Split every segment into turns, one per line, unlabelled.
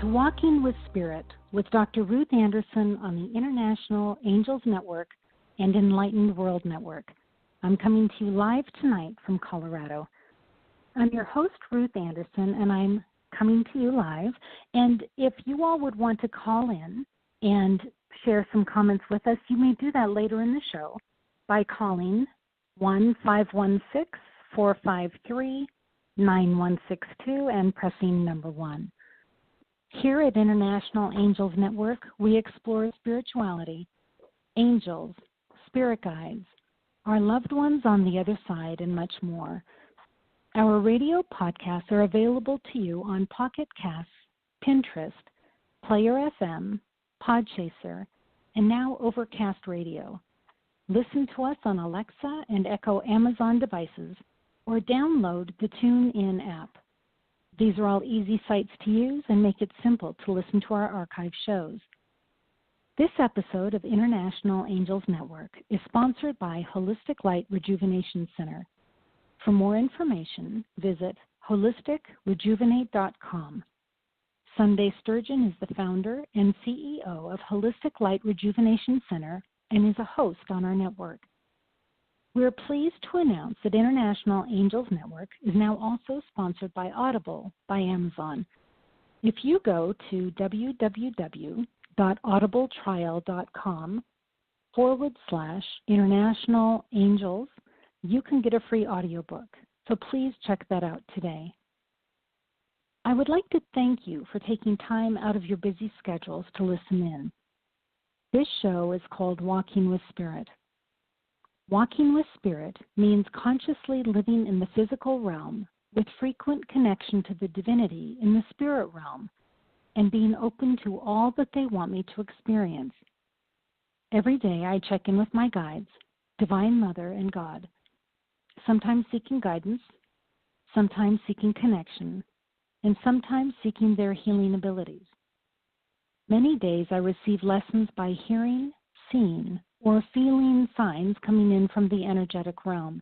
Walking with Spirit with Dr. Ruth Anderson on the International Angels Network and Enlightened World Network. I'm coming to you live tonight from Colorado. I'm your host, Ruth Anderson, and I'm coming to you live. And if you all would want to call in and share some comments with us, you may do that later in the show by calling 1-516-453-9162 and pressing number 1. Here at International Angels Network, we explore spirituality, angels, spirit guides, our loved ones on the other side, and much more. Our radio podcasts are available to you on Pocket Casts, Pinterest, Player FM, Podchaser, and now Overcast Radio. Listen to us on Alexa and Echo Amazon devices or download the TuneIn app. These are all easy sites to use and make it simple to listen to our archive shows. This episode of International Angels Network is sponsored by Holistic Light Rejuvenation Center. For more information, visit holisticrejuvenate.com. Sunday Sturgeon is the founder and CEO of Holistic Light Rejuvenation Center and is a host on our network. We are pleased to announce that International Angels Network is now also sponsored by Audible by Amazon. If you go to www.audibletrial.com/International Angels, you can get a free audiobook. So please check that out today. I would like to thank you for taking time out of your busy schedules to listen in. This show is called Walking with Spirit. Walking with Spirit means consciously living in the physical realm with frequent connection to the divinity in the spirit realm and being open to all that they want me to experience. Every day I check in with my guides, Divine Mother and God, sometimes seeking guidance, sometimes seeking connection, and sometimes seeking their healing abilities. Many days I receive lessons by hearing, seeing, or feeling signs coming in from the energetic realm.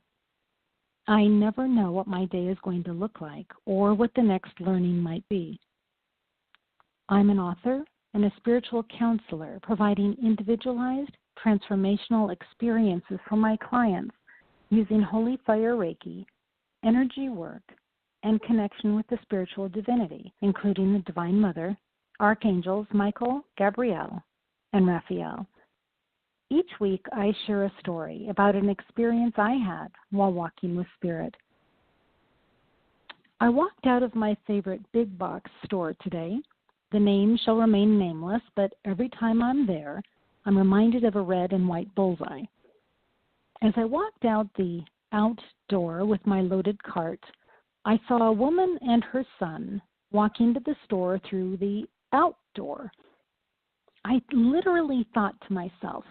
I never know what my day is going to look like or what the next learning might be. I'm an author and a spiritual counselor providing individualized, transformational experiences for my clients using Holy Fire Reiki, energy work, and connection with the spiritual divinity, including the Divine Mother, Archangels Michael, Gabriel, and Raphael. Each week, I share a story about an experience I had while walking with Spirit. I walked out of my favorite big box store today. The name shall remain nameless, but every time I'm there, I'm reminded of a red and white bullseye. As I walked out the outdoor with my loaded cart, I saw a woman and her son walking to the store through the outdoor. I literally thought to myself,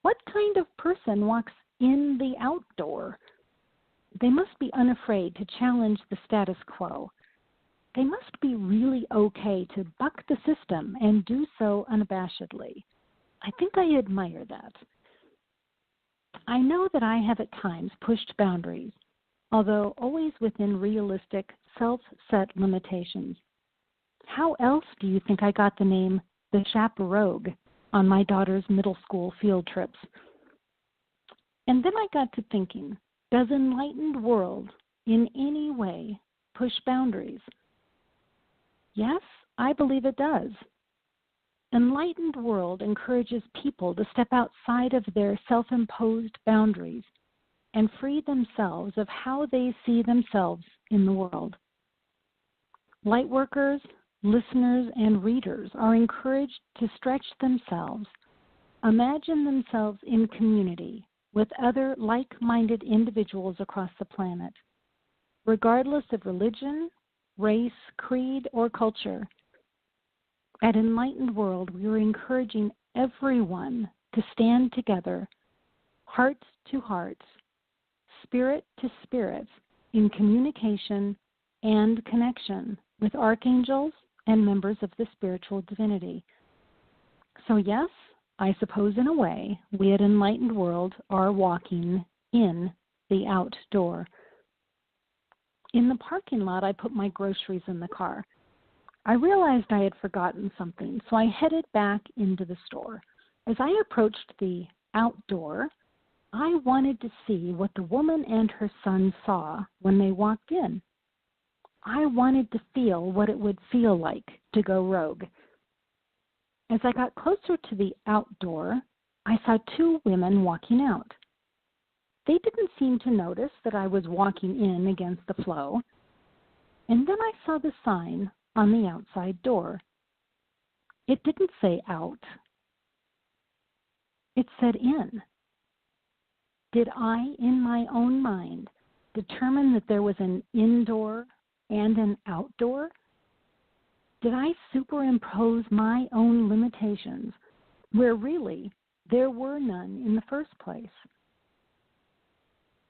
what kind of person walks in the outdoor? They must be unafraid to challenge the status quo. They must be really okay to buck the system and do so unabashedly. I think I admire that. I know that I have at times pushed boundaries, although always within realistic, self-set limitations. How else do you think I got the name the Chaperogue on my daughter's middle school field trips? And then I got to thinking, does Enlightened World in any way push boundaries? Yes, I believe it does. Enlightened World encourages people to step outside of their self-imposed boundaries and free themselves of how they see themselves in the world. Lightworkers, listeners, and readers are encouraged to stretch themselves, imagine themselves in community with other like-minded individuals across the planet, regardless of religion, race, creed, or culture. At Enlightened World, we are encouraging everyone to stand together, hearts to hearts, spirit to spirit, in communication and connection with archangels and members of the spiritual divinity. So yes, I suppose in a way, we at Enlightened World are walking in the outdoor. In the parking lot, I put my groceries in the car. I realized I had forgotten something, so I headed back into the store. As I approached the outdoor, I wanted to see what the woman and her son saw when they walked in. I wanted to feel what it would feel like to go rogue. As I got closer to the outdoor, I saw two women walking out. They didn't seem to notice that I was walking in against the flow. And then I saw the sign on the outside door. It didn't say out. It said in. Did I, in my own mind, determine that there was an indoor and an outdoor? Did I superimpose my own limitations where really there were none in the first place?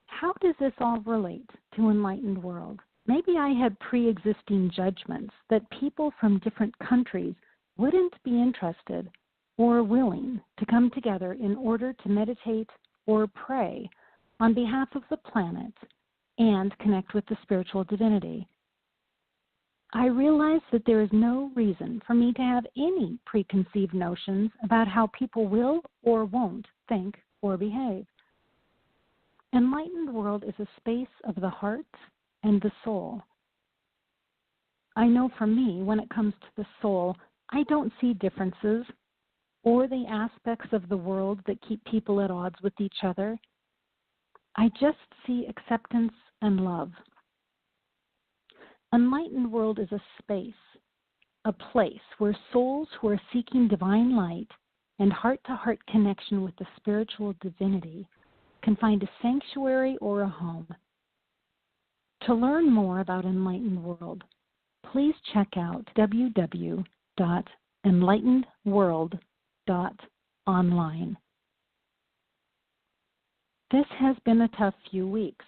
How does this all relate to Enlightened World? Maybe I had pre-existing judgments that people from different countries wouldn't be interested or willing to come together in order to meditate or pray on behalf of the planet and connect with the spiritual divinity. I realize that there is no reason for me to have any preconceived notions about how people will or won't think or behave. Enlightened World is a space of the heart and the soul. I know for me, when it comes to the soul, I don't see differences or the aspects of the world that keep people at odds with each other. I just see acceptance and love. Enlightened World is a space, a place where souls who are seeking divine light and heart-to-heart connection with the spiritual divinity can find a sanctuary or a home. To learn more about Enlightened World, please check out www.enlightenedworld.online. This has been a tough few weeks,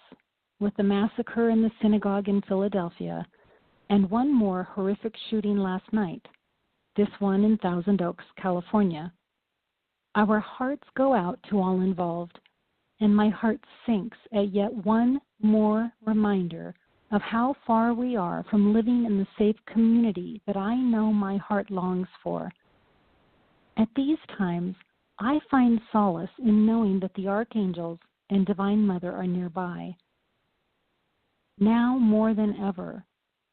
with the massacre in the synagogue in Philadelphia and one more horrific shooting last night, this one in Thousand Oaks, California. Our hearts go out to all involved, and my heart sinks at yet one more reminder of how far we are from living in the safe community that I know my heart longs for. At these times, I find solace in knowing that the archangels and Divine Mother are nearby. Now more than ever,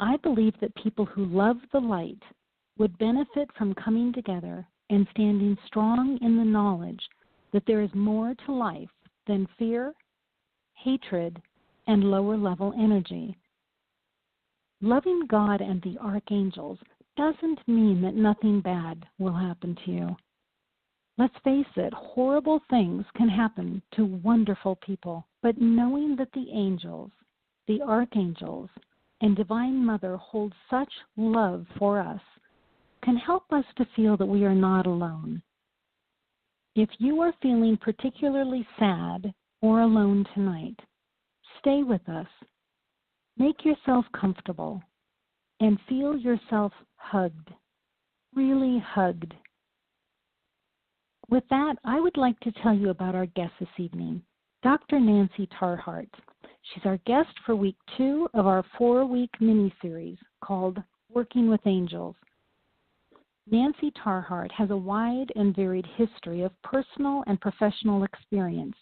I believe that people who love the light would benefit from coming together and standing strong in the knowledge that there is more to life than fear, hatred, and lower-level energy. Loving God and the archangels doesn't mean that nothing bad will happen to you. Let's face it, horrible things can happen to wonderful people, but knowing that the angels, the archangels, and Divine Mother hold such love for us can help us to feel that we are not alone. If you are feeling particularly sad or alone tonight, stay with us. Make yourself comfortable and feel yourself hugged, really hugged. With that, I would like to tell you about our guest this evening, Dr. Nancy Tarr Hart. She's our guest for week 2 of our 4-week mini-series called Working with Angels. Nancy Tarr Hart has a wide and varied history of personal and professional experience,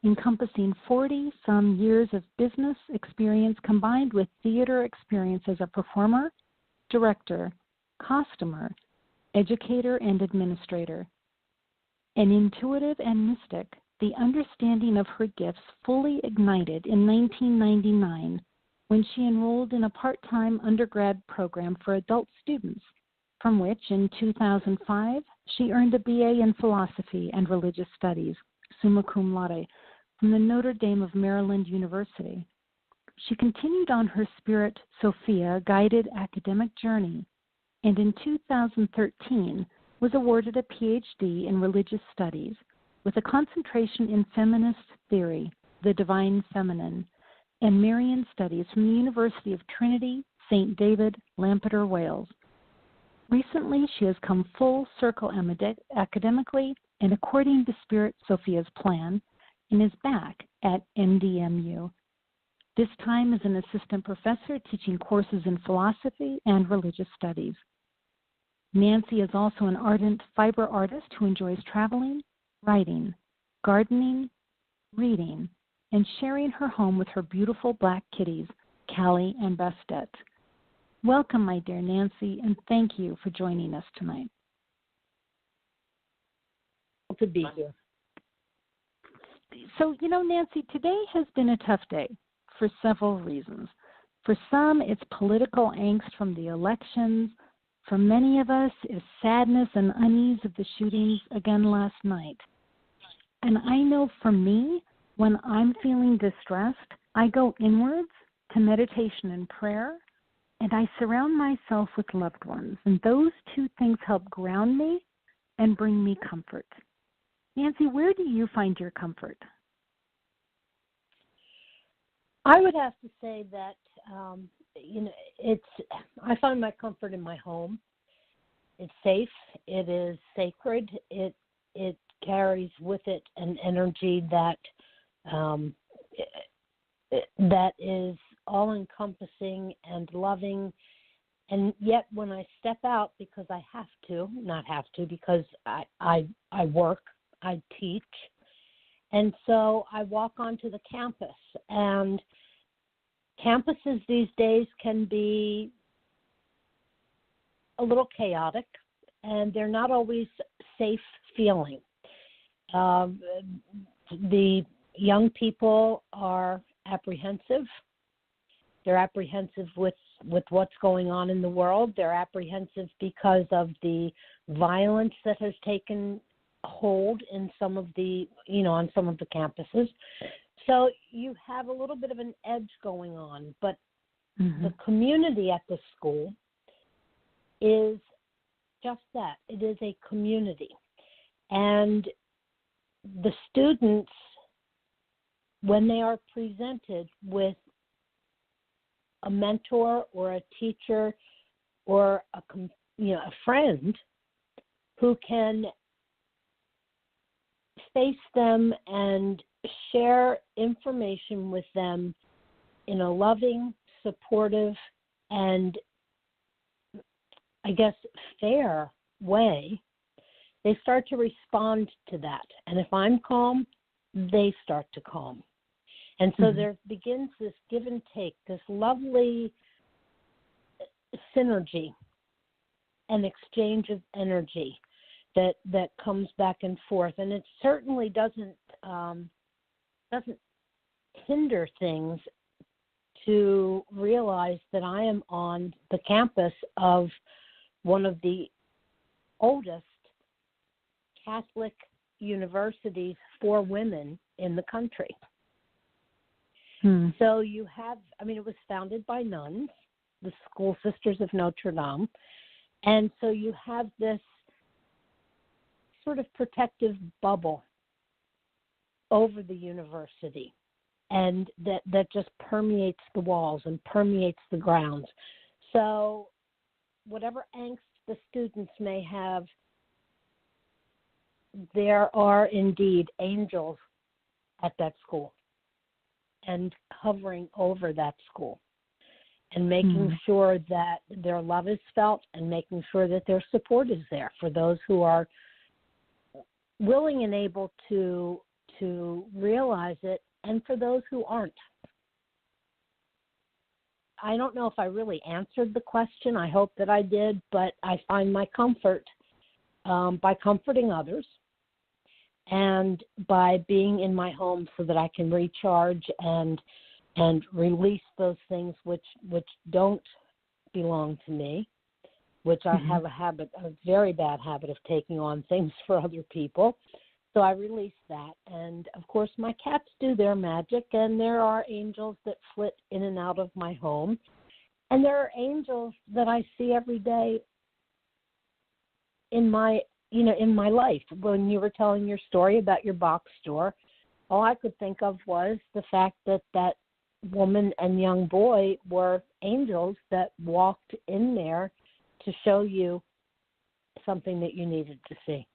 encompassing 40-some years of business experience combined with theater experience as a performer, director, costumer, educator, and administrator. An intuitive and mystic, the understanding of her gifts fully ignited in 1999 when she enrolled in a part-time undergrad program for adult students, from which in 2005 she earned a BA in Philosophy and Religious Studies, summa cum laude, from the Notre of Maryland University. She continued on her Spirit Sophia guided academic journey, and in 2013 was awarded a PhD in Religious Studies with a concentration in Feminist Theory, the Divine Feminine, and Marian Studies from the University of Trinity, St. David, Lampeter, Wales. Recently, she has come full circle academically and according to Spirit Sophia's plan, and is back at NDMU. This time as an assistant professor teaching courses in philosophy and religious studies. Nancy is also an ardent fiber artist who enjoys traveling, writing, gardening, reading, and sharing her home with her beautiful black kitties, Callie and Bastet. Welcome, my dear Nancy, and thank you for joining us tonight.
To be here.
So, Nancy, today has been a tough day for several reasons. For some, it's political angst from the elections. For many of us, it's sadness and unease of the shootings again last night. And I know for me, when I'm feeling distressed, I go inwards to meditation and prayer, and I surround myself with loved ones. And those two things help ground me and bring me comfort. Nancy, where do you find your comfort?
I would have to say that, I find my comfort in my home. It's safe. It is sacred. It carries with it an energy that is all-encompassing and loving. And yet when I step out, because I have to, not have to, because I work, I teach, and so I walk onto the campus. And campuses these days can be a little chaotic, and they're not always safe feeling. The young people are apprehensive. They're apprehensive with what's going on in the world. They're apprehensive because of the violence that has taken hold in some of the, on some of the campuses. So you have a little bit of an edge going on, but the community at the school is just that. It is a community. And the students, when they are presented with a mentor or a teacher or a friend who can face them and share information with them in a loving, supportive, and I guess fair way, they start to respond to that. And if I'm calm, they start to calm. And so there begins this give and take, this lovely synergy and exchange of energy that comes back and forth. And it certainly doesn't hinder things to realize that I am on the campus of one of the oldest Catholic universities for women in the country. So you have, it was founded by nuns, the School Sisters of Notre Dame. And so you have this sort of protective bubble over the university, and that just permeates the walls and permeates the grounds. So whatever angst the students may have, there are indeed angels at that school and hovering over that school and making sure that their love is felt and making sure that their support is there for those who are willing and able to realize it, and for those who aren't. I don't know if I really answered the question. I hope that I did, but I find my comfort by comforting others and by being in my home so that I can recharge and release those things which don't belong to me, which I have a very bad habit of taking on things for other people. So I release that. And, of course, my cats do their magic, and there are angels that flit in and out of my home. And there are angels that I see every day in my life. When you were telling your story about your box store, all I could think of was the fact that woman and young boy were angels that walked in there to show you something that you needed to see.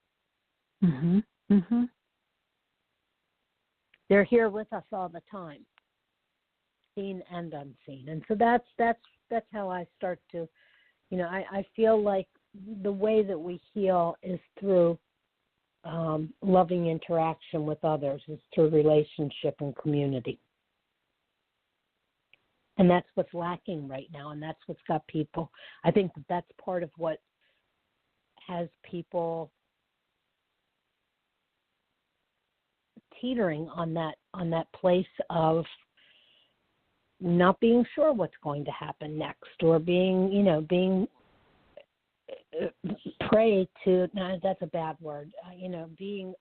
They're here with us all the time, seen and unseen. And so that's how I start to, I feel like the way that we heal is through loving interaction with others, is through relationship and community. And that's what's lacking right now, and that's what's got people. I think that's part of what has people teetering on that place of not being sure what's going to happen next, or being prey to, no, that's a bad word, being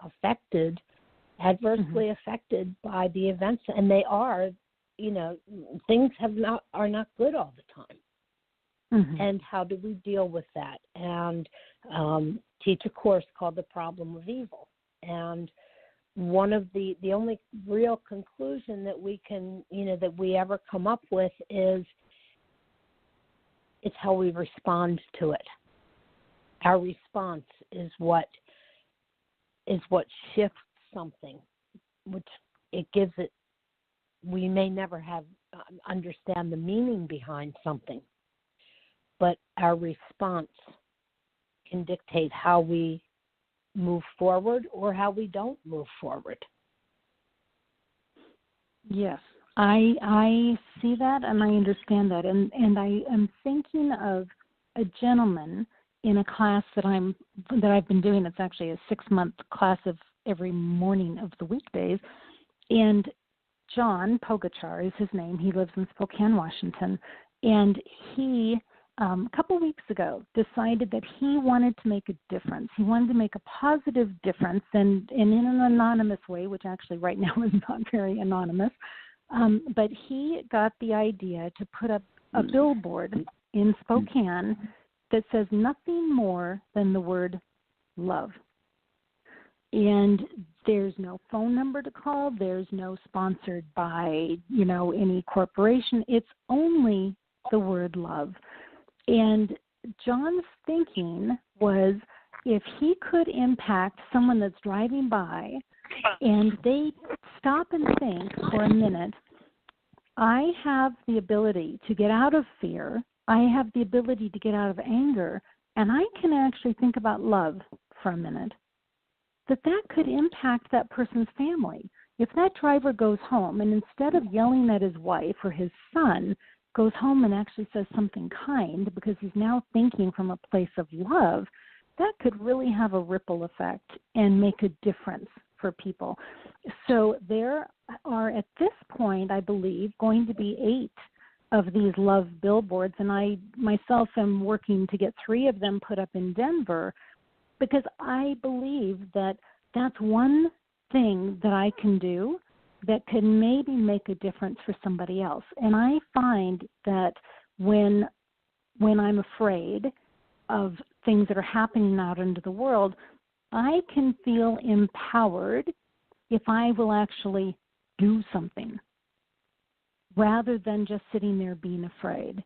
adversely affected by the events, and they are, things are not good all the time. Mm-hmm. And how do we deal with that? And teach a course called The Problem of Evil. And one of the only real conclusion that we can, that we ever come up with is it's how we respond to it. Our response is what shifts something, which it gives it. We may never understand the meaning behind something, but our response can dictate how we move forward or how we don't move forward.
Yes, I see that and I understand that. And I am thinking of a gentleman in a class that I've been doing. It's actually a 6-month class of every morning of the weekdays. And John Pogachar is his name. He lives in Spokane, Washington. And he, a couple weeks ago, decided that he wanted to make a difference. He wanted to make a positive difference, and in an anonymous way, which actually right now is not very anonymous. But he got the idea to put up a billboard in Spokane that says nothing more than the word love. And there's no phone number to call. There's no sponsored by, any corporation. It's only the word love. And John's thinking was, if he could impact someone that's driving by and they stop and think for a minute, I have the ability to get out of fear. I have the ability to get out of anger, and I can actually think about love for a minute, that could impact that person's family. If that driver goes home and instead of yelling at his wife or his son, goes home and actually says something kind because he's now thinking from a place of love, that could really have a ripple effect and make a difference for people. So there are, at this point, I believe, going to be 8 of these love billboards, and I myself am working to get 3 of them put up in Denver, because I believe that that's one thing that I can do that can maybe make a difference for somebody else. And I find that when I'm afraid of things that are happening out into the world, I can feel empowered if I will actually do something rather than just sitting there being afraid.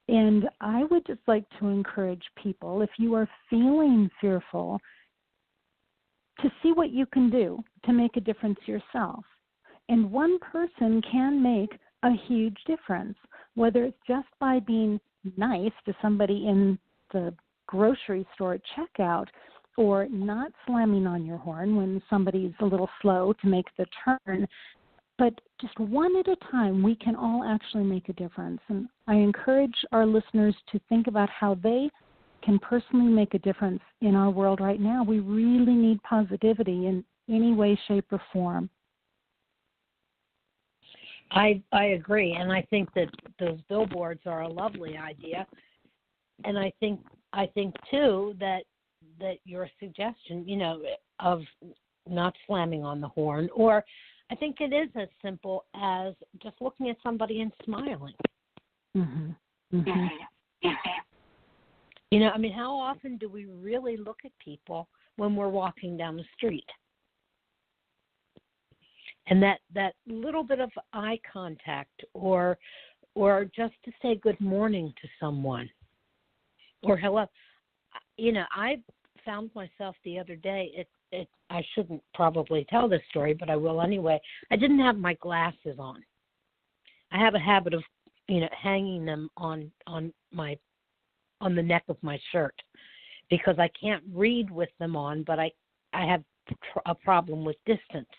And I would just like to encourage people, if you are feeling fearful, to see what you can do to make a difference yourself. And one person can make a huge difference, whether it's just by being nice to somebody in the grocery store at checkout, or not slamming on your horn when somebody's a little slow to make the turn. But just one at a time, we can all actually make a difference. And I encourage our listeners to think about how they can personally make a difference in our world right now. We really need positivity in any way, shape, or form.
I agree, and I think that those billboards are a lovely idea. And I think too that your suggestion, of not slamming on the horn, or I think it is as simple as just looking at somebody and smiling. Mm-hmm. Mm-hmm. How often do we really look at people when we're walking down the street? And that little bit of eye contact, or just to say good morning to someone, or hello. I found myself the other day, I shouldn't probably tell this story, but I will anyway. I didn't have my glasses on. I have a habit of, hanging them on the neck of my shirt, because I can't read with them on, but I have a problem with distance.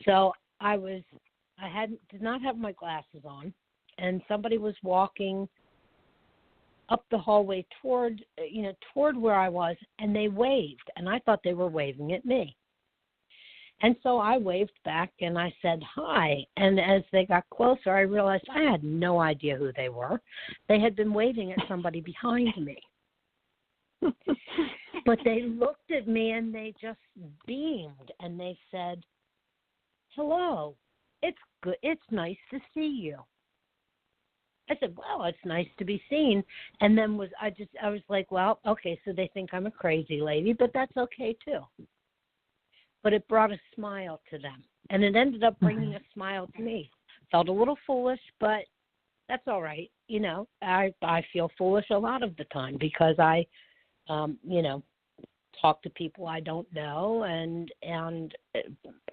So did not have my glasses on, and somebody was walking up the hallway toward where I was, and they waved, and I thought they were waving at me. And so I waved back, and I said, hi. And as they got closer, I realized I had no idea who they were. They had been waving at somebody behind me. But they looked at me, and they just beamed, and they said, hello, it's good. It's nice to see you. I said, well, it's nice to be seen. And then I was like, well, okay, so they think I'm a crazy lady, but that's okay too. But it brought a smile to them, and it ended up bringing a smile to me. Felt a little foolish, but that's all right. I feel foolish a lot of the time because I, talk to people I don't know, and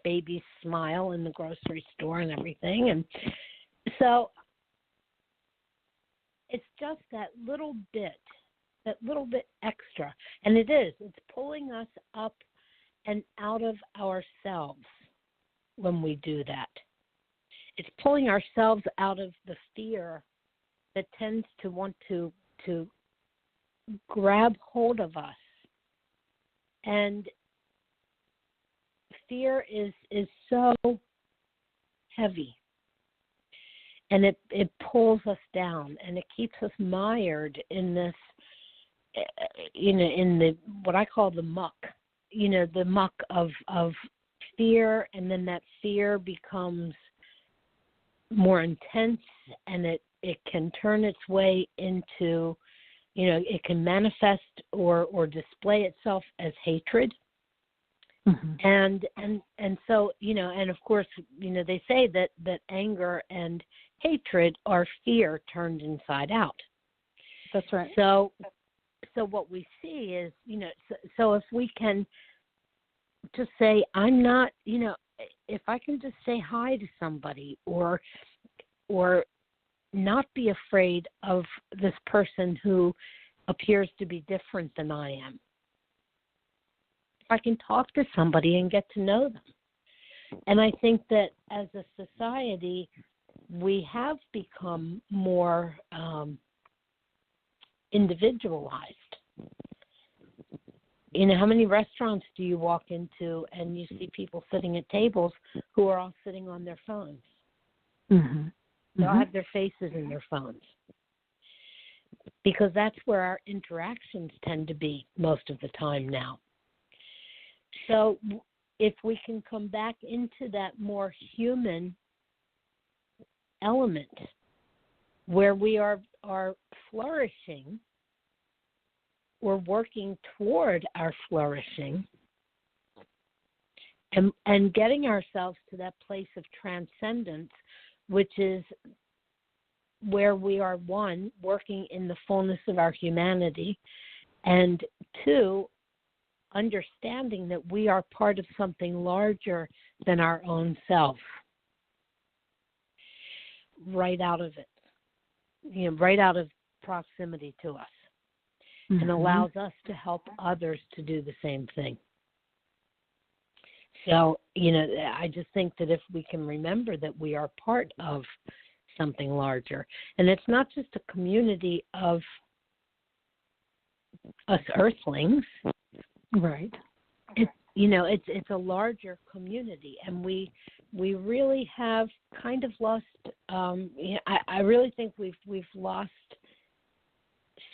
babies smile in the grocery store and everything. And so it's just that little bit extra. And it's pulling us up and out of ourselves when we do that. It's pulling ourselves out of the fear that tends to want to grab hold of us. And fear is so heavy. And it pulls us down, and it keeps us mired in this, in the what I call the muck. The muck of fear, and then that fear becomes more intense, and it can turn its way into, it can manifest or display itself as hatred. And so, and of course, they say that anger and hatred are fear turned inside out.
That's right.
So what we see is, so if we can just say, I'm not, if I can just say hi to somebody or not be afraid of this person who appears to be different than I am. If I can talk to somebody and get to know them. And I think that as a society, we have become more individualized. How many restaurants do you walk into and you see people sitting at tables who are all sitting on their phones? They all have their faces in their phones. Because that's where our interactions tend to be most of the time now. So if we can come back into that more human element where we are flourishing, we're working toward our flourishing and getting ourselves to that place of transcendence, which is where we are, one, working in the fullness of our humanity, and two, understanding that we are part of something larger than our own self. Right out of it, right out of proximity to us. And allows us to help others to do the same thing. So, I just think that if we can remember that we are part of something larger, and it's not just a community of us earthlings,
right?
It's a larger community, and we really have kind of lost. I really think we've lost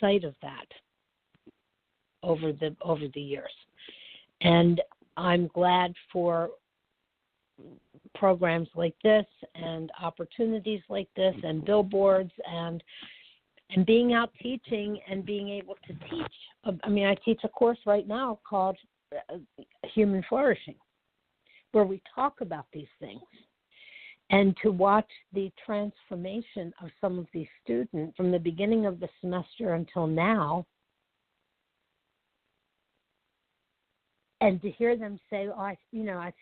sight of that over the years, and I'm glad for programs like this and opportunities like this and billboards and being out teaching and being able to teach. I teach a course right now called Human Flourishing, where we talk about these things. And to watch the transformation of some of these students from the beginning of the semester until now, and to hear them say, I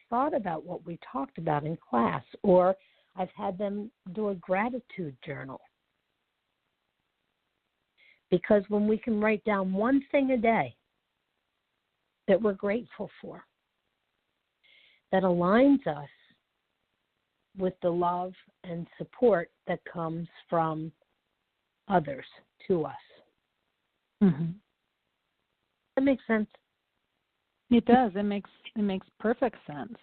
thought about what we talked about in class, or I've had them do a gratitude journal. Because when we can write down one thing a day that we're grateful for, that aligns us with the love and support that comes from others to us.
Mm-hmm.
That makes sense?
It does. It makes perfect sense.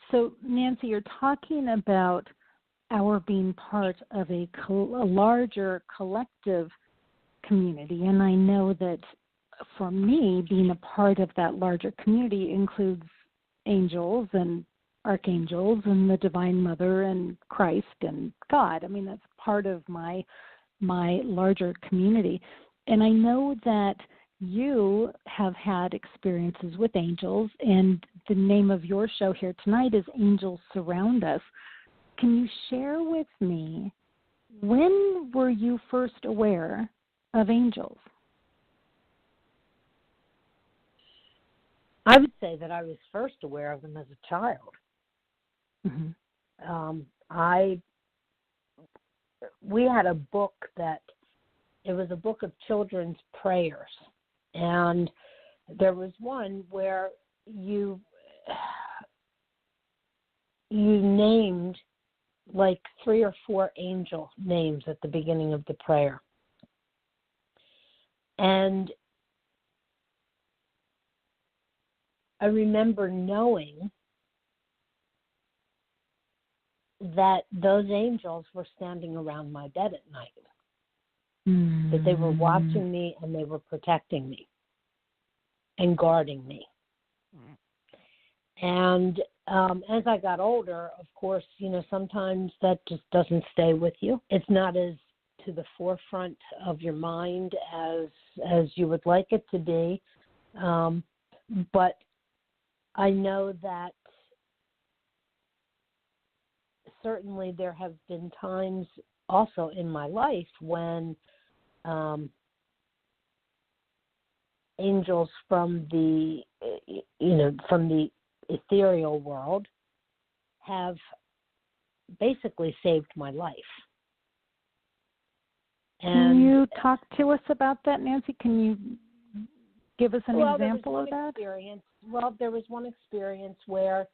So, Nancy, you're talking about our being part of a larger collective community, and I know that for me, being a part of that larger community includes angels and archangels and the Divine Mother and Christ and God. I mean, that's part of my larger community. And I know that you have had experiences with angels, and the name of your show here tonight is Angels Surround Us. Can you share with me, when were you first aware of angels?
I would say that I was first aware of them as a child.
Mm-hmm.
We had a book it was a book of children's prayers, and there was one where you named like 3 or 4 angel names at the beginning of the prayer. And I remember knowing that those angels were standing around my bed at night, that they were watching me and they were protecting me and guarding me. And as I got older, of course, sometimes that just doesn't stay with you. It's not as to the forefront of your mind as you would like it to be. But I know that certainly there have been times also in my life when angels from the ethereal world have basically saved my life.
Can you talk to us about that, Nancy? Can you give us an example of that?
There was one experience where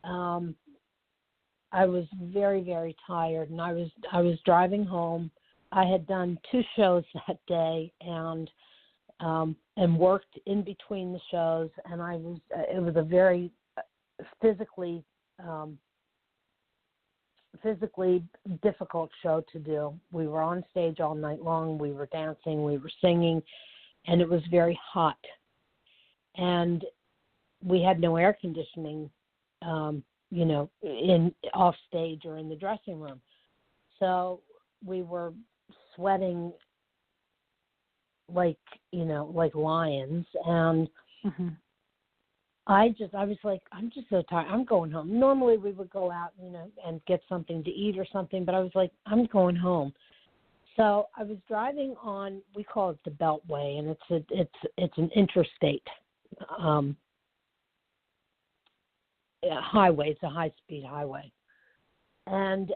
I was very, very tired, and I was driving home. I had done 2 shows that day, and worked in between the shows, and it was a very physically difficult show to do. We were on stage all night long. We were dancing, we were singing, and it was very hot. And we had no air conditioning, in off stage or in the dressing room. So we were sweating like lions. And I was like, I'm just so tired. I'm going home. Normally we would go out, and get something to eat or something, but I was like, I'm going home. So I was driving on, we call it the Beltway, and it's an interstate highway. It's a high-speed highway. And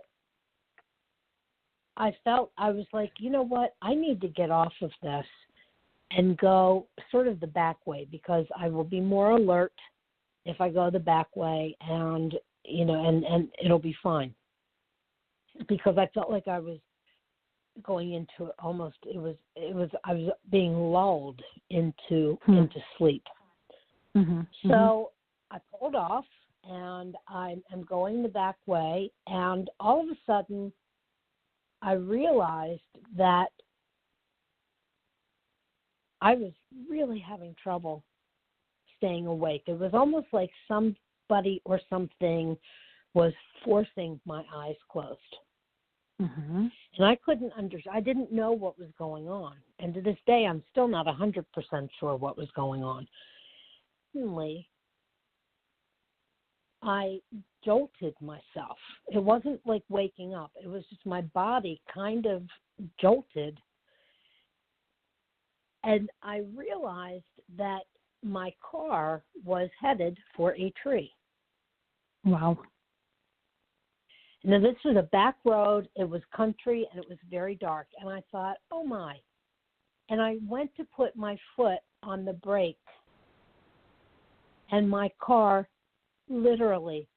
I was like, you know what? I need to get off of this and go sort of the back way, because I will be more alert if I go the back way, and and it'll be fine. Because I felt like I was going into I was being lulled into sleep. So I pulled off, and I'm going the back way, and all of a sudden I realized that I was really having trouble staying awake. It was almost like somebody or something was forcing my eyes closed. And I couldn't understand. I didn't know what was going on. And to this day, I'm still not 100% sure what was going on. Suddenly, I jolted myself. It wasn't like waking up. It was just my body kind of jolted. And I realized that my car was headed for a tree.
Wow.
Now, this was a back road. It was country, and it was very dark. And I thought, oh, my. And I went to put my foot on the brake, And my car literally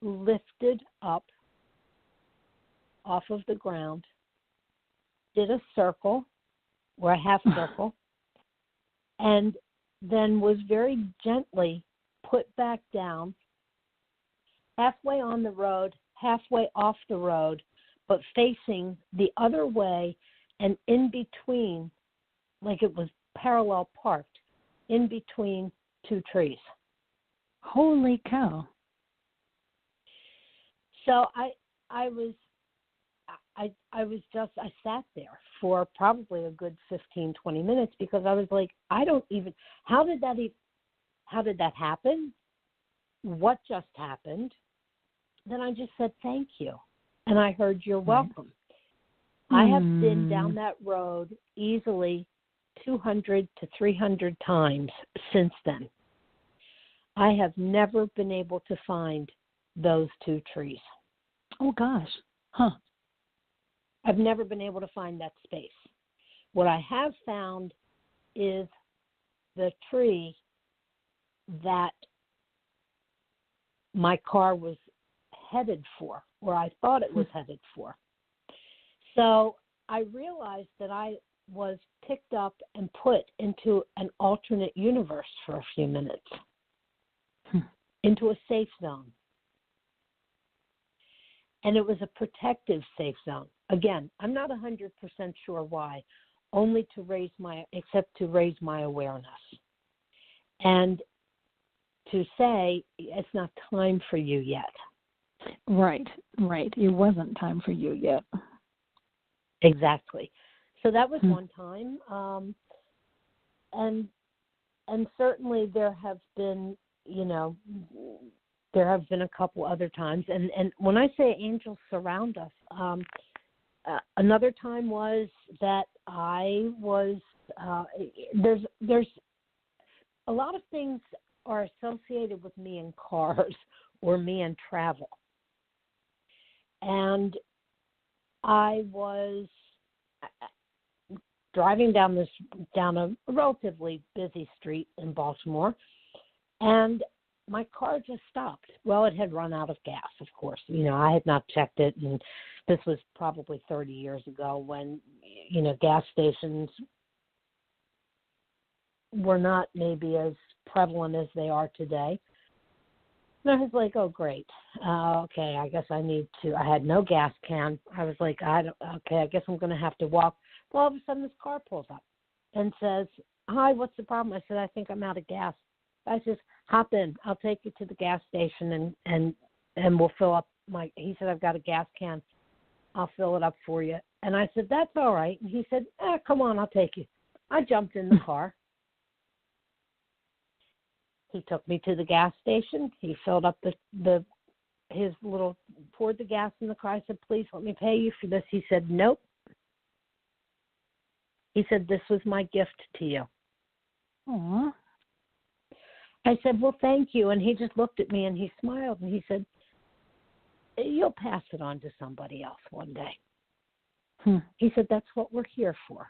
lifted up off of the ground, did a circle or a half circle, and then was very gently put back down, halfway on the road, halfway off the road, but facing the other way and in between, like it was parallel parked, in between two trees.
Holy cow.
So I sat there for probably a good 15, 20 minutes because I was like, how did that happen? What just happened? Then I just said, thank you. And I heard, you're welcome. I have been down that road easily 200 to 300 times since then. I have never been able to find those two trees.
Oh, gosh. Huh.
I've never been able to find that space. What I have found is the tree that my car was headed for, or I thought it was headed for. So I realized that I was picked up and put into an alternate universe for a few minutes, into a safe zone. And it was a protective safe zone. Again, I'm not 100% sure why, only to raise my awareness. And to say, it's not time for you yet.
Right. It wasn't time for you yet.
Exactly. So that was one time. And certainly there have been, there have been a couple other times. And when I say angels surround us, another time was that I was, there's a lot of things are associated with me in cars or me in travel. And I was driving down a relatively busy street in Baltimore, and my car just stopped. Well, it had run out of gas, of course. I had not checked it, and this was probably 30 years ago when, gas stations were not maybe as prevalent as they are today. And I was like, oh, great. Okay, I guess I had no gas can. I was like, I guess I'm going to have to walk. Well, all of a sudden this car pulls up and says, hi, what's the problem? I said, I think I'm out of gas. I says, hop in. I'll take you to the gas station and we'll fill up he said, I've got a gas can. I'll fill it up for you. And I said, that's all right. And he said, come on, I'll take you. I jumped in the car. He took me to the gas station. He filled up poured the gas in the car. I said, please let me pay you for this. He said, nope. He said, this was my gift to you.
Aww.
I said, well, thank you. And he just looked at me and he smiled and he said, you'll pass it on to somebody else one day. He said, that's what we're here for.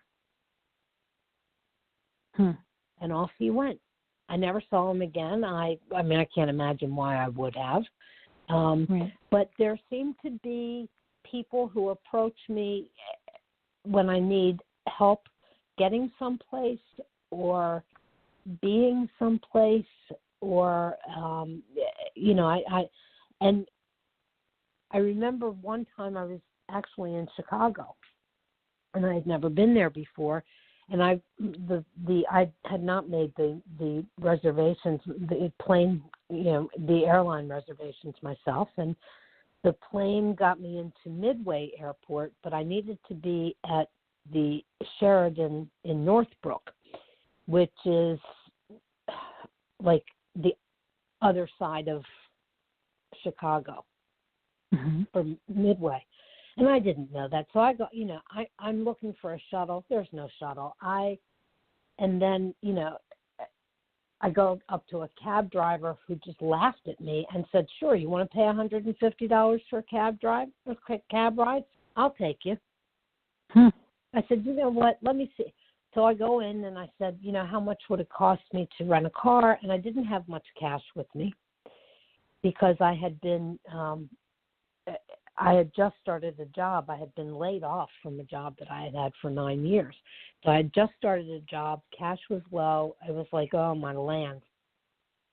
And off he went. I never saw him again. I can't imagine why I would have. Right. But there seem to be people who approach me when I need help getting someplace or being someplace or, I remember one time I was actually in Chicago and I had never been there before. And I had not made the reservations, the plane, the airline reservations myself. And the plane got me into Midway Airport, but I needed to be at the Sheridan in Northbrook, which is like the other side of Chicago for Midway. And I didn't know that. So I go, I'm looking for a shuttle. There's no shuttle. And then I go up to a cab driver who just laughed at me and said, sure, you want to pay $150 for a cab ride? I'll take you. I said, you know what? Let me see. So I go in and I said, how much would it cost me to rent a car? And I didn't have much cash with me because I had just started a job. I had been laid off from a job that I had had for 9 years. So I had just started a job. Cash was low. I was like, oh, my land.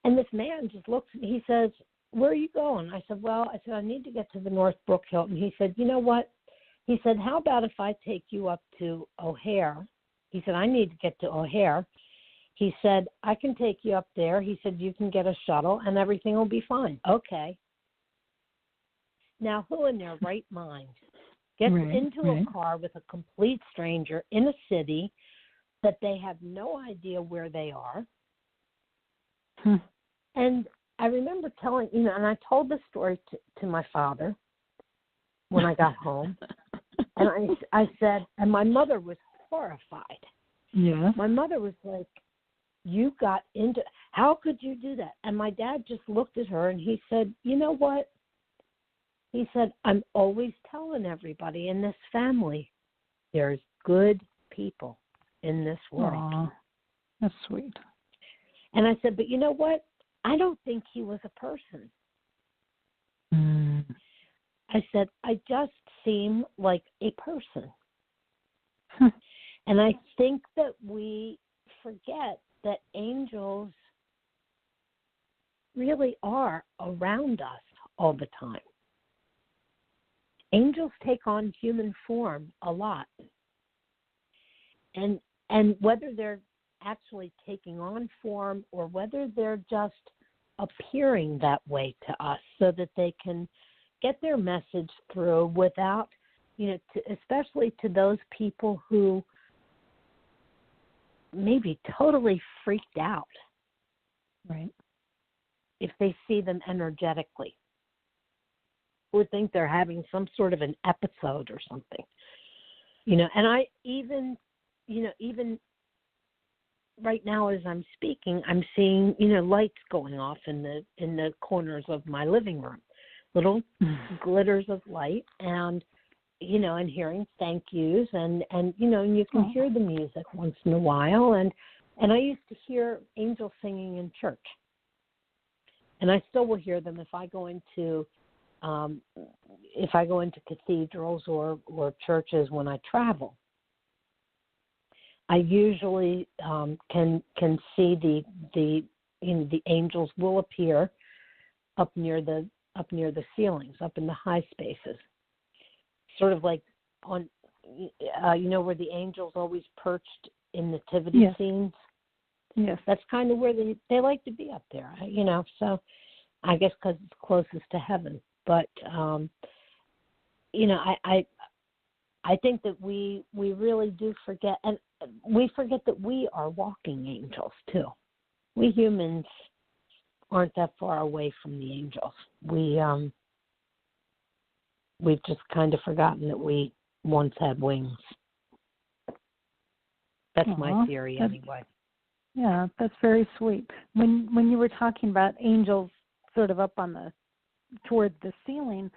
And this man just looks at me. He says, where are you going? I said, I need to get to the Northbrook Hilton. He said, you know what? He said, how about if I take you up to O'Hare? He said, I need to get to O'Hare. He said, I can take you up there. He said, you can get a shuttle and everything will be fine. Okay. Now, who in their right mind gets into a car with a complete stranger in a city that they have no idea where they are? And I remember telling, and I told the story to my father when I got home. And I said, and my mother was horrified.
Yeah.
My mother was like, you got into, how could you do that? And my dad just looked at her and he said, you know what? He said, I'm always telling everybody in this family, there's good people in this world.
Aww, that's sweet.
And I said, but you know what? I don't think he was a person. I said, I just seem like a person. And I think that we forget that angels really are around us all the time. Angels take on human form a lot. And whether they're actually taking on form or whether they're just appearing that way to us so that they can get their message through without, especially to those people who may be totally freaked out.
Right.
If they see them energetically, or think they're having some sort of an episode or something, and I even right now as I'm speaking, I'm seeing, lights going off in the corners of my living room, little glitters of light, and and hearing thank yous, and you can hear the music once in a while, and I used to hear angels singing in church, and I still will hear them if I go into cathedrals or churches when I travel. I usually can see the angels will appear up near the ceilings, up in the high spaces, sort of like on where the angels always perched in nativity scenes. Yes, that's kind of where they like to be up there. So I guess because it's closest to heaven. But I think that we really do forget, and we forget that we are walking angels too. We humans aren't that far away from the angels. We've just kind of forgotten that we once had wings. That's my theory anyway.
Yeah, that's very sweet. When you were talking about angels sort of up toward the ceiling,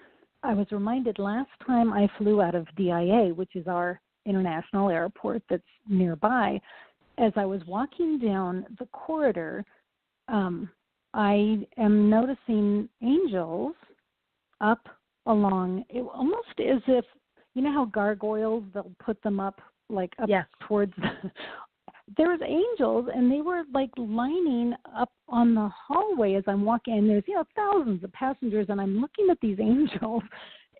I was reminded last time I flew out of DIA, which is our international airport that's nearby, as I was walking down the corridor, I am noticing angels up along, almost as if, how gargoyles, they'll put them up like up towards there was angels, and they were like lining up on the hallway as I'm walking, and there's thousands of passengers, and I'm looking at these angels,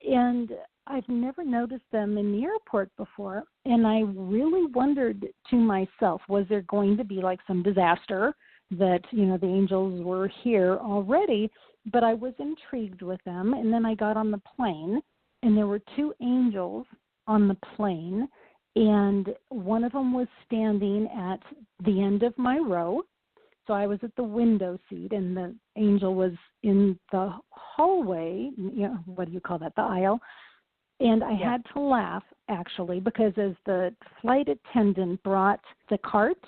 and I've never noticed them in the airport before, and I really wondered to myself, was there going to be like some disaster that the angels were here already? But I was intrigued with them, and then I got on the plane, and there were two angels on the plane. And one of them was standing at the end of my row. So I was at the window seat, and the angel was in the hallway, what do you call that, the aisle. And I had to laugh, actually, because as the flight attendant brought the cart,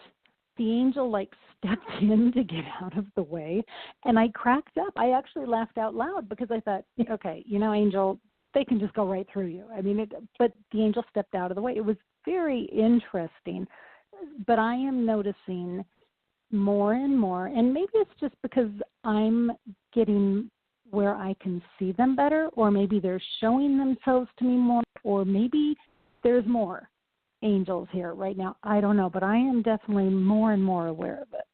the angel, stepped in to get out of the way. And I cracked up. I actually laughed out loud because I thought, okay, angel, they can just go right through you. I mean, but the angel stepped out of the way. It was very interesting but I am noticing more and more, and maybe it's just because I'm getting where I can see them better, or maybe they're showing themselves to me more, or maybe there's more angels here right now. I don't know, but I am definitely more and more aware of it.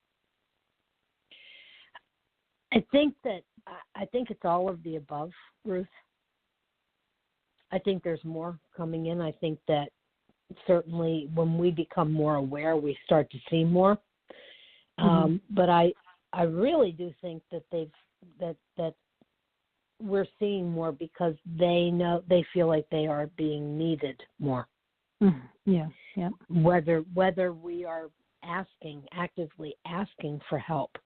I think it's all of the above, Ruth. I think there's more coming in. I think that certainly when we become more aware, we start to see more. But I really do think that that we're seeing more because they feel like they are being needed more.
Yeah.
Whether we are actively asking for help,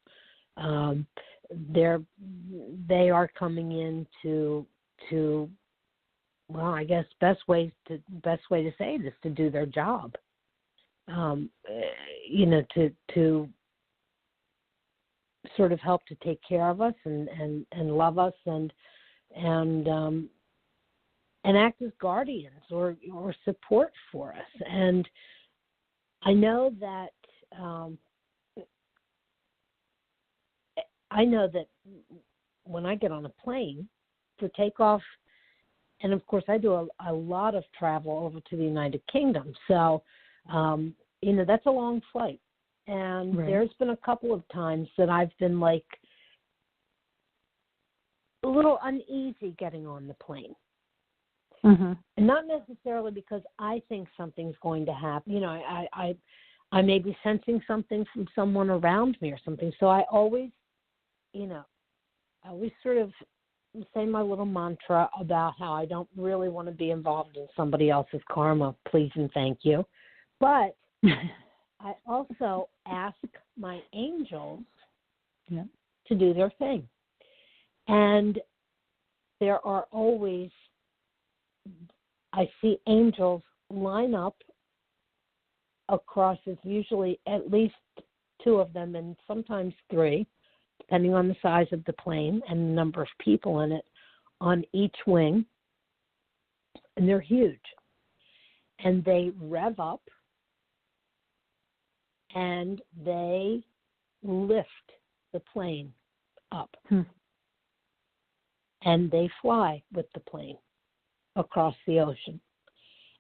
they are coming in to well, I guess best way to say it is to do their job. To sort of help to take care of us and love us and act as guardians or support for us. And I know that when I get on a plane for takeoff, and of course I do a lot of travel over to the United Kingdom, so that's a long flight. And
right.
There's been a couple of times that I've been like a little uneasy getting on the plane. And not necessarily because I think something's going to happen. I may be sensing something from someone around me or something. So I always sort of say my little mantra about how I don't really want to be involved in somebody else's karma, please and thank you. But I also ask my angels to do their thing. And there are always, I see angels line up across, it's usually at least 2 of them and sometimes 3, depending on the size of the plane and the number of people in it, on each wing. And they're huge. And they rev up and they lift the plane up. And they fly with the plane across the ocean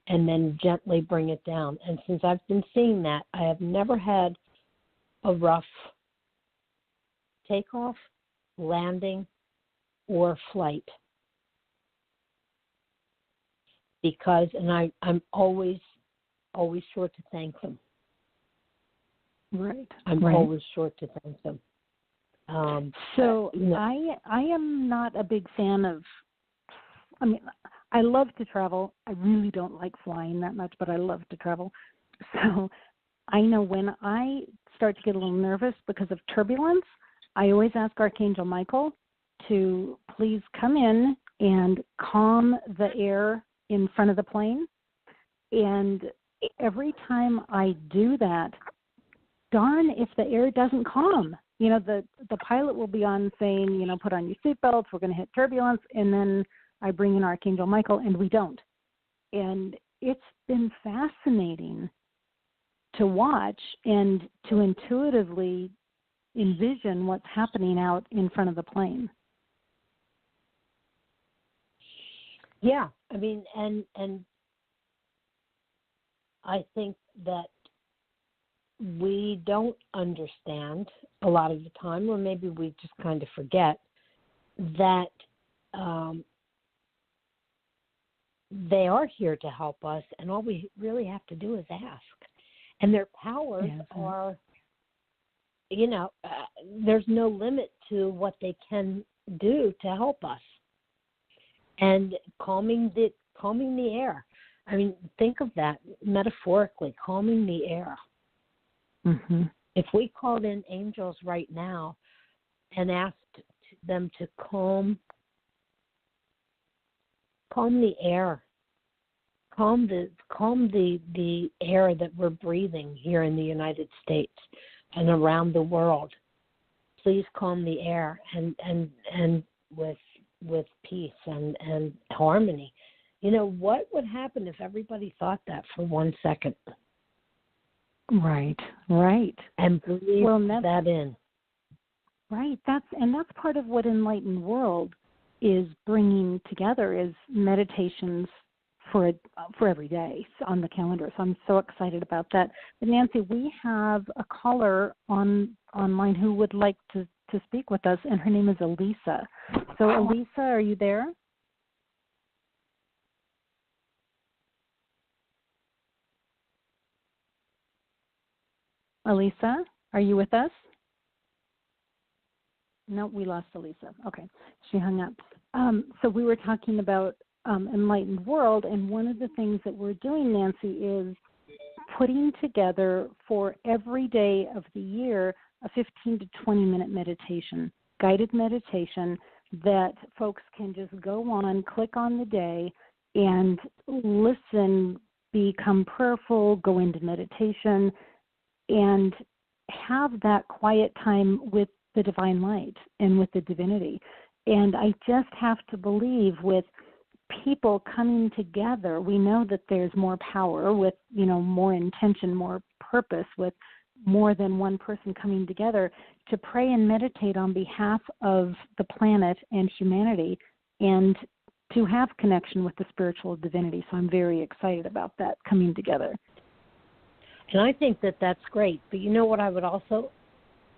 and then gently bring it down. And since I've been seeing that, I have never had a rough takeoff, landing, or flight. Because, and I'm always sure to thank them.
Right.
I'm always sure to thank them.
I am not a big fan of, I love to travel. I really don't like flying that much, but I love to travel. So I know when I start to get a little nervous because of turbulence, I always ask Archangel Michael to please come in and calm the air in front of the plane. And every time I do that, darn if the air doesn't calm. The pilot will be on saying, put on your seatbelts, we're going to hit turbulence, and then I bring in Archangel Michael, and we don't. And it's been fascinating to watch and to intuitively envision what's happening out in front of the plane.
Yeah, and I think that we don't understand a lot of the time, or maybe we just kind of forget that they are here to help us, and all we really have to do is ask. And their powers are, there's no limit to what they can do to help us. And calming the air. Think of that metaphorically, calming the air. If we called in angels right now and asked them to calm the air, calm the air that we're breathing here in the United States and around the world. Please calm the air and with peace and harmony. What would happen if everybody thought that for 1 second?
Right, right.
And breathe
Well,
that in.
Right. That's part of what Enlightened World is bringing together is meditations for every day on the calendar. So I'm so excited about that. But Nancy, we have a caller online who would like to speak with us, and her name is Elisa. So Elisa, are you there? Elisa, are you with us? No, we lost Elisa. Okay, she hung up. So we were talking about Enlightened World, and one of the things that we're doing, Nancy, is putting together for every day of the year a 15 to 20-minute meditation, guided meditation that folks can just go on, click on the day, and listen, become prayerful, go into meditation, and have that quiet time with the divine light and with the divinity. And I just have to believe with people coming together, we know that there's more power with, more intention, more purpose with more than one person coming together to pray and meditate on behalf of the planet and humanity and to have connection with the spiritual divinity. So I'm very excited about that coming together.
And I think that that's great. But you know what I would also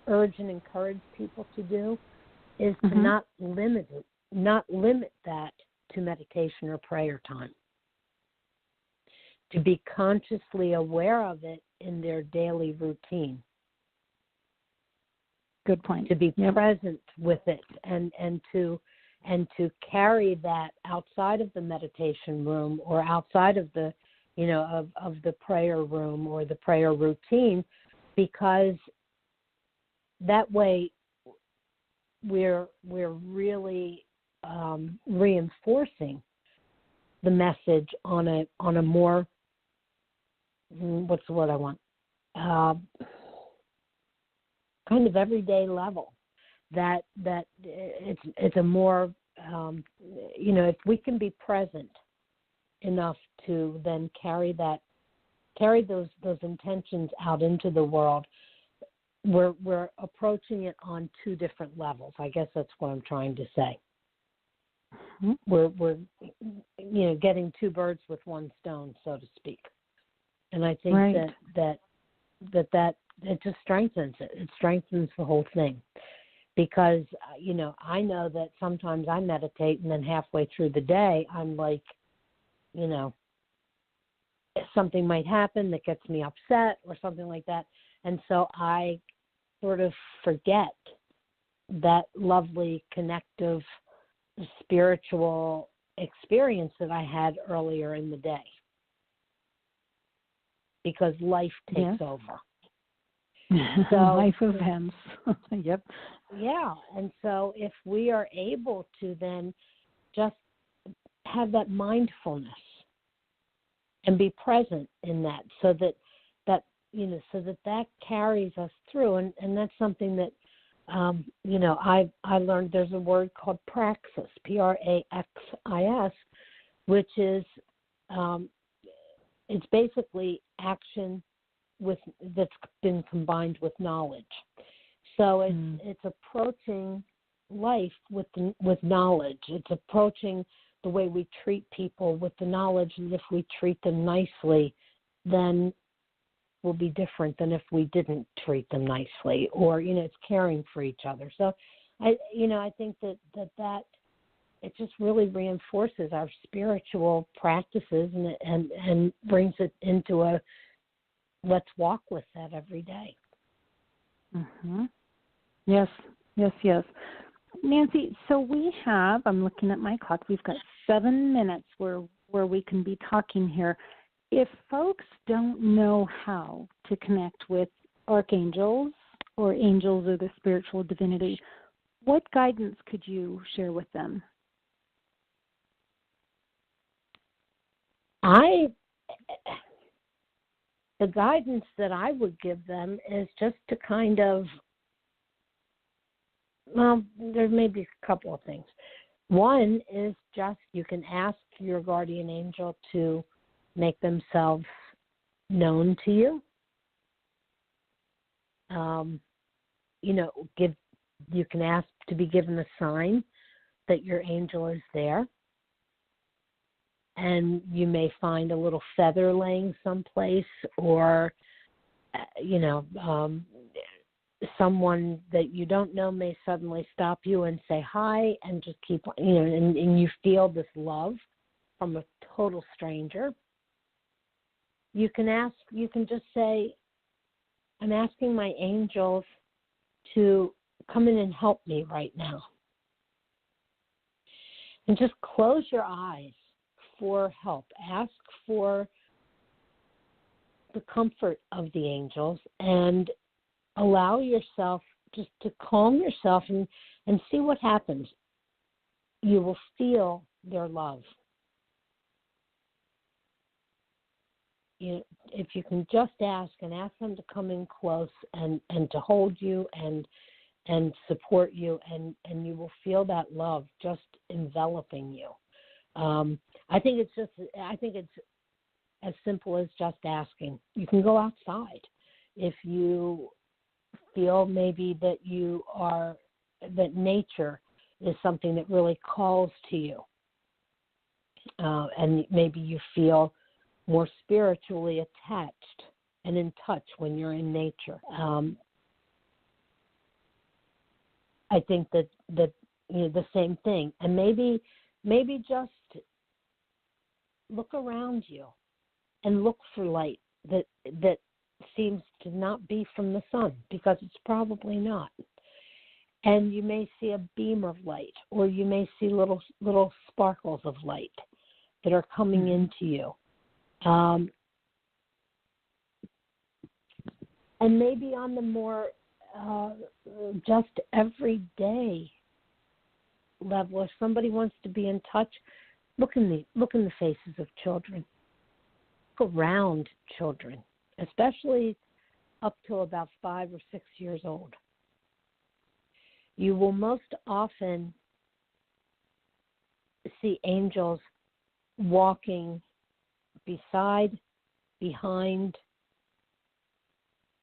urge and encourage people to do is to not limit that to meditation or prayer time. To be consciously aware of it in their daily routine.
Good point.
To be present with it and to carry that outside of the meditation room or outside of the of the prayer room or the prayer routine, because that way we're really reinforcing the message on a more what's the word I want kind of everyday level. That it's a more if we can be present enough to then carry those intentions out into the world, we're approaching it on two different levels. I guess that's what I'm trying to say. We're getting two birds with one stone, so to speak. And I think that it just strengthens it. It strengthens the whole thing. Because, I know that sometimes I meditate and then halfway through the day I'm like, something might happen that gets me upset or something like that. And so I sort of forget that lovely, connective, spiritual experience that I had earlier in the day. Because life takes over.
So, life events. Yep.
Yeah. And so if we are able to then just have that mindfulness and be present in that so that carries us through. And that's something that, I learned there's a word called praxis, Praxis, which is, it's basically action that's been combined with knowledge. So it's approaching life with knowledge. It's approaching the way we treat people with the knowledge that if we treat them nicely, then we'll be different than if we didn't treat them nicely. Or it's caring for each other. So I think that it just really reinforces our spiritual practices and brings it into a let's walk with that every day.
Yes. Nancy, so we have, I'm looking at my clock, we've got 7 minutes where we can be talking here. If folks don't know how to connect with archangels or angels or the spiritual divinity, what guidance could you share with them?
The guidance that I would give them is just to kind of, there may be a couple of things. One is just you can ask your guardian angel to make themselves known to you. You can ask to be given a sign that your angel is there. And you may find a little feather laying someplace, or, someone that you don't know may suddenly stop you and say hi and just keep, and you feel this love from a total stranger. You can just say, I'm asking my angels to come in and help me right now. And just close your eyes for help. Ask for the comfort of the angels and allow yourself just to calm yourself and see what happens. You will feel their love. If you can just ask them to come in close and to hold you and support you, and you will feel that love just enveloping you. I think it's as simple as just asking. You can go outside if you feel maybe that nature is something that really calls to you, and maybe you feel more spiritually attached and in touch when you're in nature. I think that the same thing, and maybe just look around you and look for light that seems to not be from the sun, because it's probably not. And you may see a beam of light, or you may see little sparkles of light that are coming into you. And maybe on the more just everyday level, if somebody wants to be in touch, look in the faces of children. Look around children, especially up to about 5 or 6 years old. You will most often see angels walking beside, behind,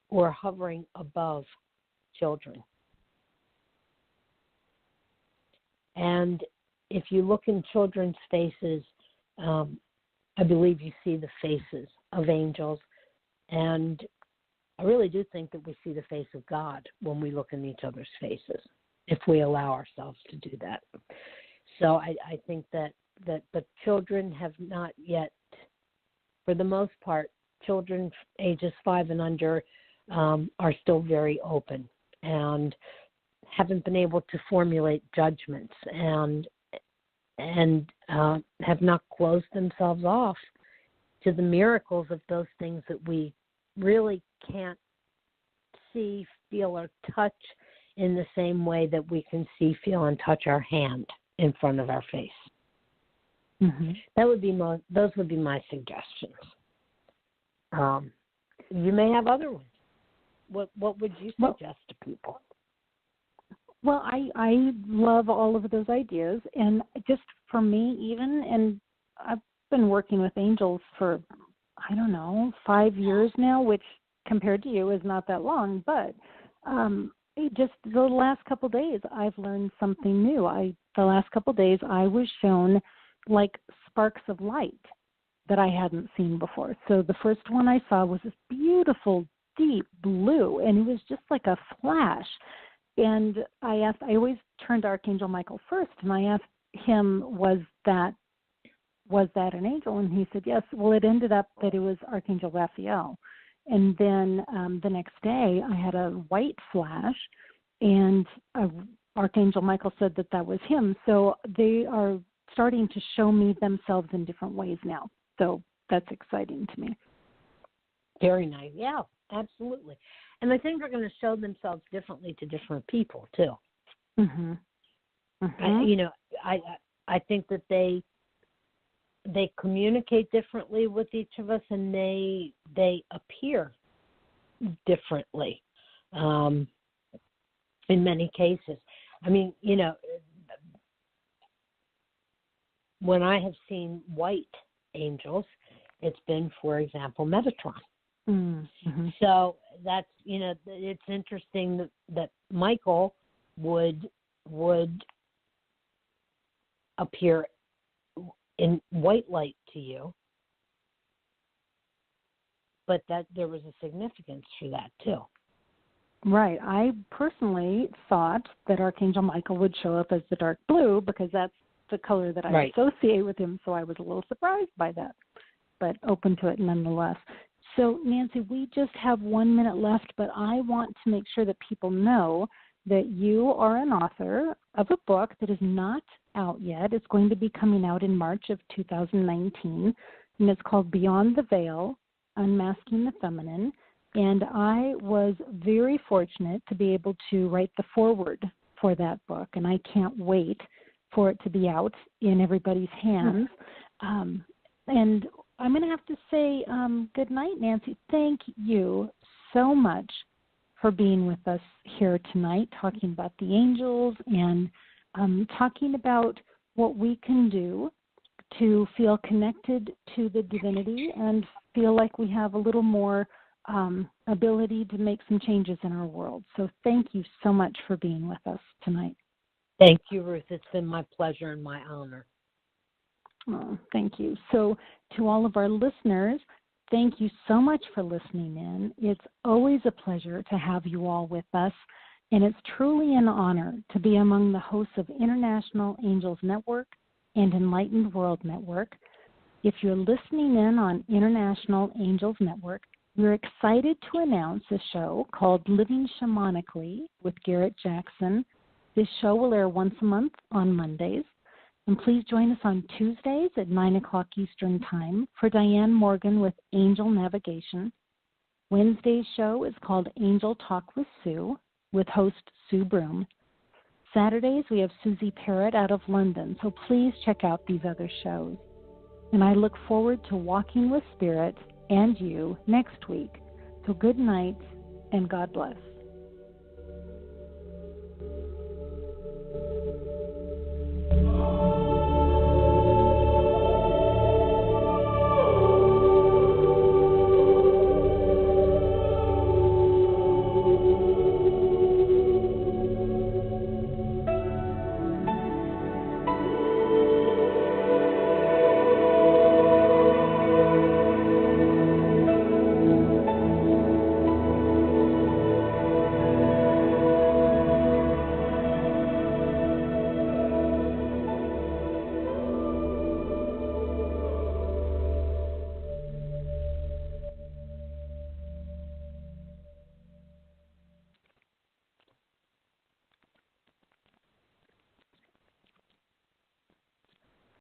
or hovering above children. And if you look in children's faces, I believe you see the faces of angels. And I really do think that we see the face of God when we look in each other's faces, if we allow ourselves to do that. So I think that but children have not yet, for the most part, children ages 5 and under are still very open and haven't been able to formulate judgments and have not closed themselves off to the miracles of those things that we really can't see, feel, or touch in the same way that we can see, feel, and touch our hand in front of our face. Mm-hmm. Those would be my suggestions. You may have other ones. What would you suggest to people?
Well, I love all of those ideas, and just for me even, and I've been working with angels for, 5 years now, which compared to you is not that long, but just the last couple of days I've learned something new. The last couple of days I was shown like sparks of light that I hadn't seen before. So the first one I saw was this beautiful deep blue, and it was just like a flash. And I always turn to Archangel Michael first, and I asked him, was that an angel? And he said, yes. Well, it ended up that it was Archangel Raphael. And then the next day I had a white flash, and Archangel Michael said that was him. So they are starting to show me themselves in different ways now. So that's exciting to me.
Very nice. Yeah, absolutely. And I think they're going to show themselves differently to different people too. Mm-hmm. Mm-hmm. I think that they communicate differently with each of us, and they appear differently in many cases. I mean, when I have seen white angels, it's been, for example, Metatron.
Mm-hmm.
So that's, it's interesting that Michael would appear in white light to you, but that there was a significance for that too.
Right. I personally thought that Archangel Michael would show up as the dark blue because that's the color that I associate with him, so I was a little surprised by that, but open to it nonetheless. So, Nancy, we just have 1 minute left, but I want to make sure that people know that you are an author of a book that is not out yet. It's going to be coming out in March of 2019, and it's called Beyond the Veil, Unmasking the Feminine. And I was very fortunate to be able to write the foreword for that book, and I can't wait for it to be out in everybody's hands. And I'm going to have to say good night, Nancy. Thank you so much for being with us here tonight, talking about the angels and talking about what we can do to feel connected to the divinity and feel like we have a little more ability to make some changes in our world. So thank you so much for being with us tonight.
Thank you, Ruth. It's been my pleasure and my honor.
Oh, thank you. So to all of our listeners, thank you so much for listening in. It's always a pleasure to have you all with us, and it's truly an honor to be among the hosts of International Angels Network and Enlightened World Network. If you're listening in on International Angels Network, we're excited to announce a show called Living Shamanically with Garrett Jackson. This show will air once a month on Mondays. And please join us on Tuesdays at 9 o'clock Eastern Time for Diane Morgan with Angel Navigation. Wednesday's show is called Angel Talk with Sue with host Sue Broom. Saturdays we have Susie Parrott out of London, so please check out these other shows. And I look forward to walking with Spirit and you next week. So good night and God bless.